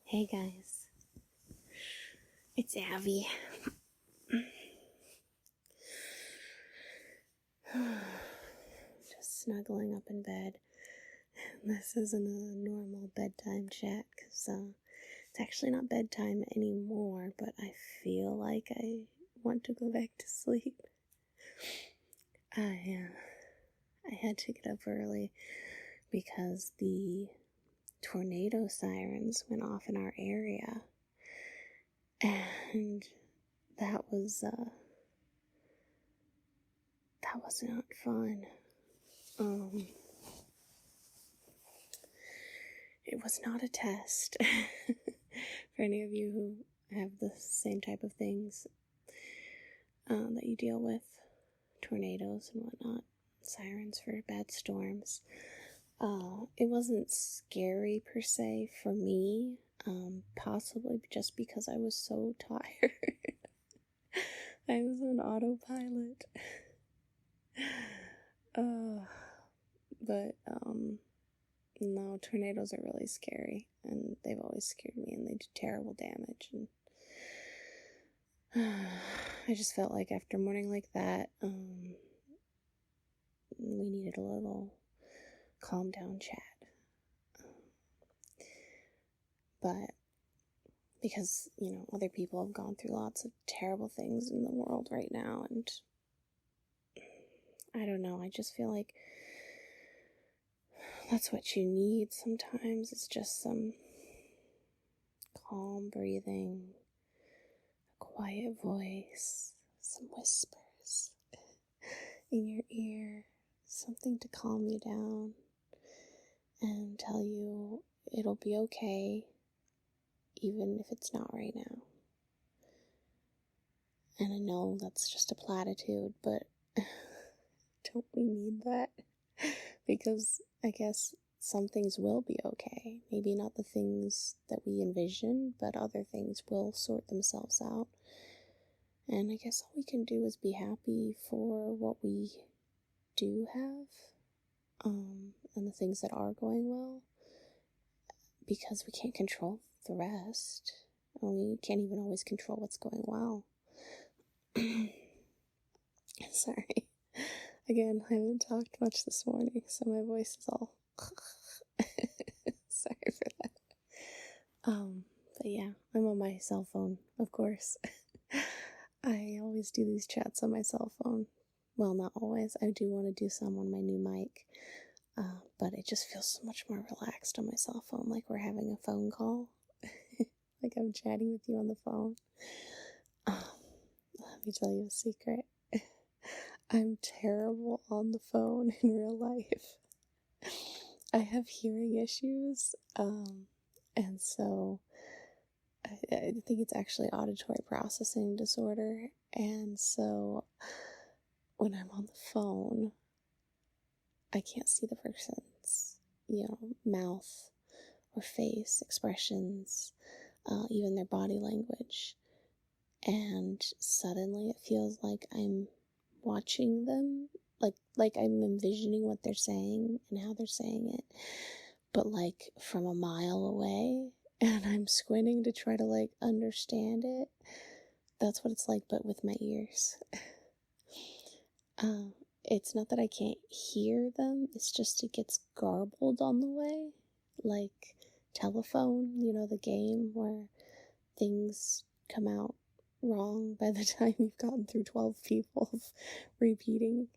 Hey guys, it's Avvie. Just snuggling up in bed. This isn't a normal bedtime chat, so it's actually not bedtime anymore, but I feel like I want to go back to sleep. I had to get up early because the tornado sirens went off in our area, and that was not fun. It was not a test for any of you who have the same type of things that you deal with, tornadoes and whatnot, sirens for bad storms. It wasn't scary per se for me, possibly just because I was so tired. I was on autopilot. But no, tornadoes are really scary, and they've always scared me, and they do terrible damage, and I just felt like after a morning like that, we needed a little calm down chat. But because, other people have gone through lots of terrible things in the world right now, and I don't know, I just feel like that's what you need sometimes. It's just some calm breathing, a quiet voice, some whispers in your ear, something to calm you down and tell you it'll be okay, even if it's not right now. And I know that's just a platitude, but don't we need that? Because I guess some things will be okay. Maybe not the things that we envision, but other things will sort themselves out. And I guess all we can do is be happy for what we do have, and the things that are going well, because we can't control the rest. We can't even always control what's going well. Sorry. Again, I haven't talked much this morning, so my voice is all sorry for that. But yeah, I'm on my cell phone, of course. I always do these chats on my cell phone. Well, not always. I do want to do some on my new mic, but it just feels so much more relaxed on my cell phone, like we're having a phone call. Like I'm chatting with you on the phone. Let me tell you a secret. I'm terrible on the phone in real life. I have hearing issues, and so I think it's actually auditory processing disorder, and so when I'm on the phone, I can't see the person's, mouth or face expressions, even their body language, and suddenly it feels like I'm watching them, like I'm envisioning what they're saying and how they're saying it, but like from a mile away, and I'm squinting to try to understand it. That's what it's like, but with my ears. It's not that I can't hear them, it's just it gets garbled on the way, like telephone, the game where things come out wrong by the time you've gotten through 12 people repeating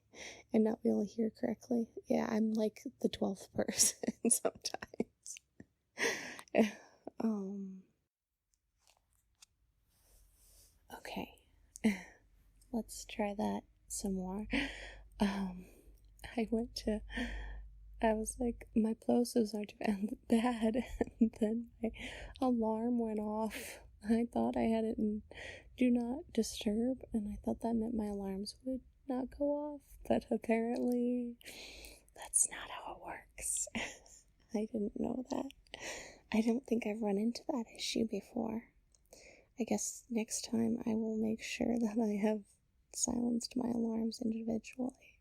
and not be able to hear correctly. Yeah, I'm like the 12th person sometimes. Okay, let's try that some more. I was like, my plosives are bad, and then my alarm went off. I thought I had it in do not disturb, and I thought that meant my alarms would not go off, but apparently that's not how it works. I didn't know that. I don't think I've run into that issue before. I guess next time I will make sure that I have silenced my alarms individually.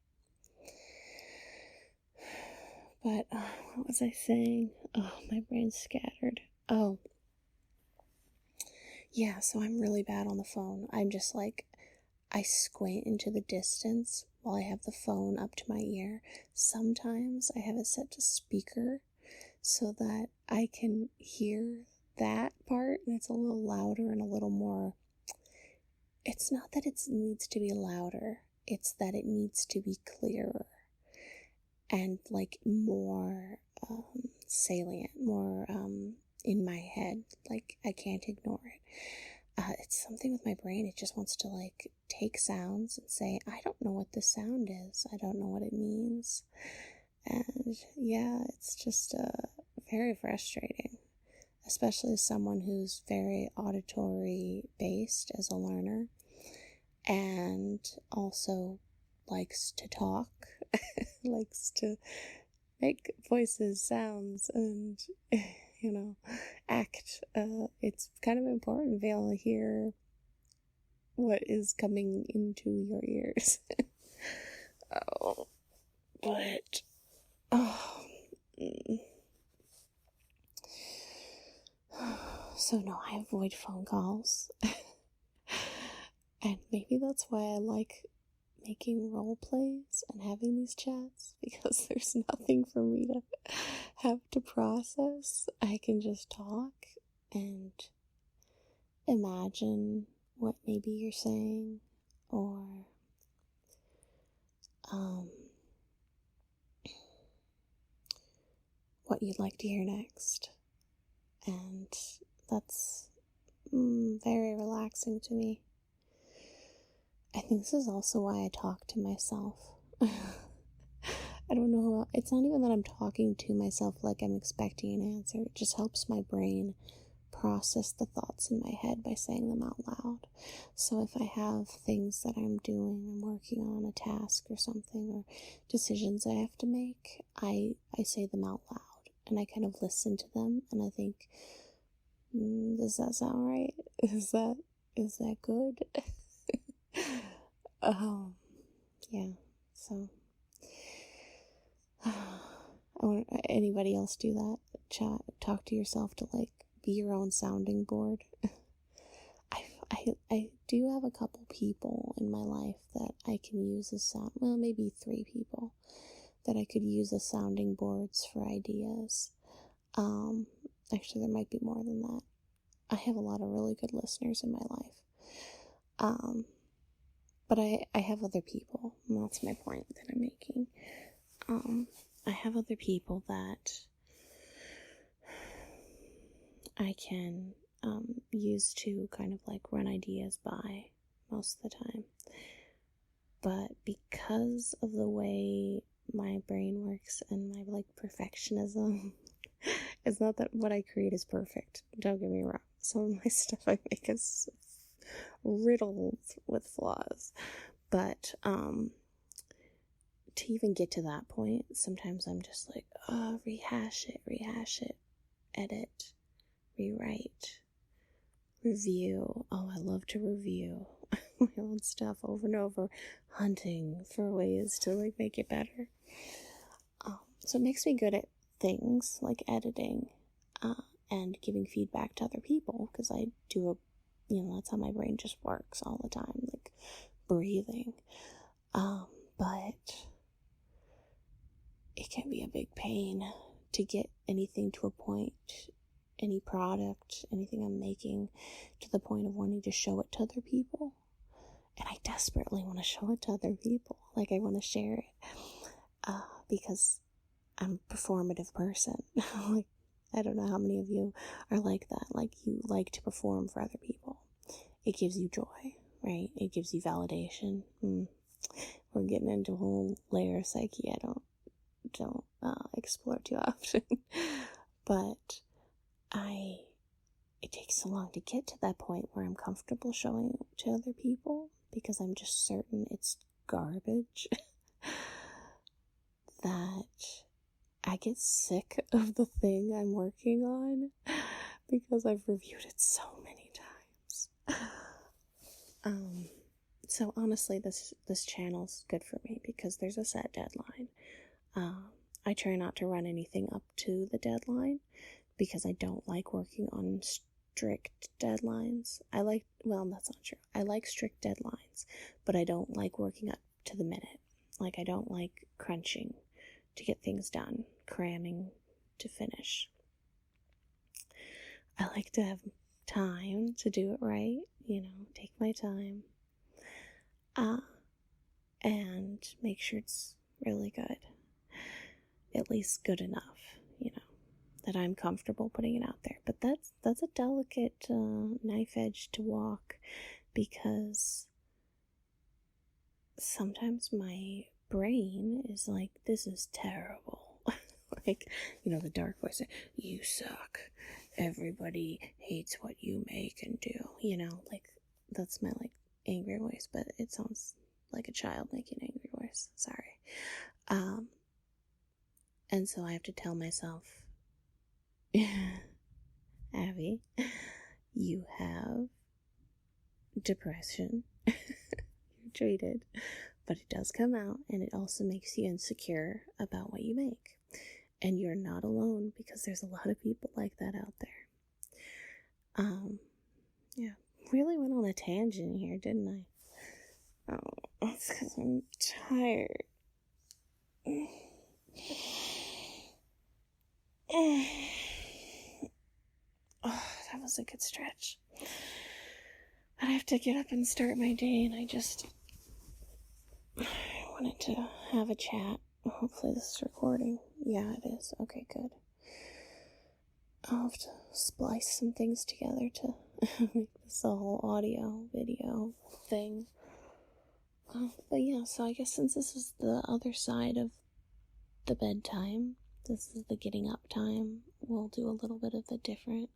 But what was I saying? Oh, my brain's scattered. Oh, Yeah, so I'm really bad on the phone. I'm just like, I squint into the distance while I have the phone up to my ear. Sometimes I have it set to speaker so that I can hear that part, and it's a little louder and a little more. It's not that it needs to be louder, it's that it needs to be clearer and like more salient, more in my head. Like I can't ignore it. It's something with my brain. It just wants to like take sounds and say, I don't know what this sound is. I don't know what it means. And yeah, it's just very frustrating, especially as someone who's very auditory based as a learner and also likes to talk, likes to make voices, sounds, and act. It's kind of important to be able to hear what is coming into your ears. Oh, but so no, I avoid phone calls. And maybe that's why I like making role plays and having these chats, because there's nothing for me to have to process. I can just talk and imagine what maybe you're saying, or what you'd like to hear next. And that's very relaxing to me. I think this is also why I talk to myself. I don't know, it's not even that I'm talking to myself like I'm expecting an answer. It just helps my brain process the thoughts in my head by saying them out loud. So if I have things that I'm doing, I'm working on a task or something, or decisions I have to make, I say them out loud, and I kind of listen to them, and I think, does that sound right? Is that good? Yeah, so anybody else do that? Talk to yourself to like be your own sounding board. I do have a couple people in my life that I can use as maybe 3 people that I could use as sounding boards for ideas. Actually, there might be more than that. I have a lot of really good listeners in my life. But I have other people, and that's my point that I'm making. I have other people that I can use to kind of like run ideas by most of the time. But because of the way my brain works and my like perfectionism, it's not that what I create is perfect. Don't get me wrong. Some of my stuff I make is riddled with flaws. But to even get to that point, sometimes I'm just like, rehash it, edit, rewrite, review. Oh, I love to review my own stuff over and over, hunting for ways to like make it better. So it makes me good at things like editing and giving feedback to other people, because I do that's how my brain just works all the time, like breathing. But it can be a big pain to get anything to a point, any product, anything I'm making, to the point of wanting to show it to other people. And I desperately want to show it to other people. Like, I want to share it. Because I'm a performative person. Like, I don't know how many of you are like that. Like, you like to perform for other people. It gives you joy, right? It gives you validation. We're getting into a whole layer of psyche I don't explore too often. But it takes so long to get to that point where I'm comfortable showing it to other people, because I'm just certain it's garbage, that I get sick of the thing I'm working on because I've reviewed it so many times. So honestly, this channel's good for me because there's a set deadline. I try not to run anything up to the deadline because I don't like working on strict deadlines. Well, that's not true. I like strict deadlines, but I don't like working up to the minute. Like, I don't like crunching to get things done, cramming to finish. I like to have time to do it right, take my time, and make sure it's really good. At least good enough, that I'm comfortable putting it out there. But that's a delicate knife edge to walk, because sometimes my brain is like, this is terrible. Like, the dark voice, you suck. Everybody hates what you make and do. Like, that's my, like, angry voice, but it sounds like a child making angry voice. Sorry. And so I have to tell myself, Avvie, you have depression. You're treated. But it does come out, and it also makes you insecure about what you make. And you're not alone, because there's a lot of people like that out there. Yeah, really went on a tangent here, didn't I? Oh, that's because I'm tired. Oh, that was a good stretch. But I have to get up and start my day, and I wanted to have a chat. Hopefully this is recording. Yeah, it is. Okay, good. I'll have to splice some things together to make this a whole audio, video thing. But yeah, so I guess since this is the other side of the bedtime, this is the getting up time, we'll do a little bit of a different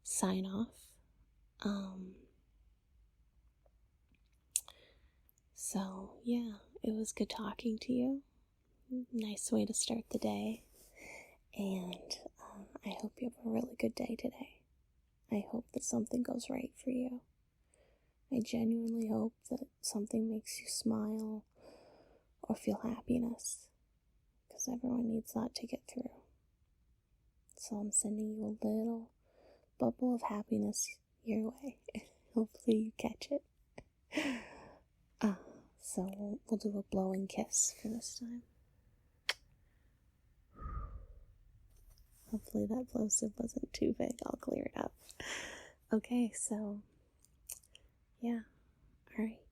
sign off. So yeah, it was good talking to you. Nice way to start the day. And I hope you have a really good day today. I hope that something goes right for you. I genuinely hope that something makes you smile or feel happiness, because everyone needs that to get through. So I'm sending you a little bubble of happiness your way. Hopefully you catch it. So we'll do a blowing kiss for this time. Hopefully that plosive wasn't too big. I'll clear it up. Okay, so yeah. Alright.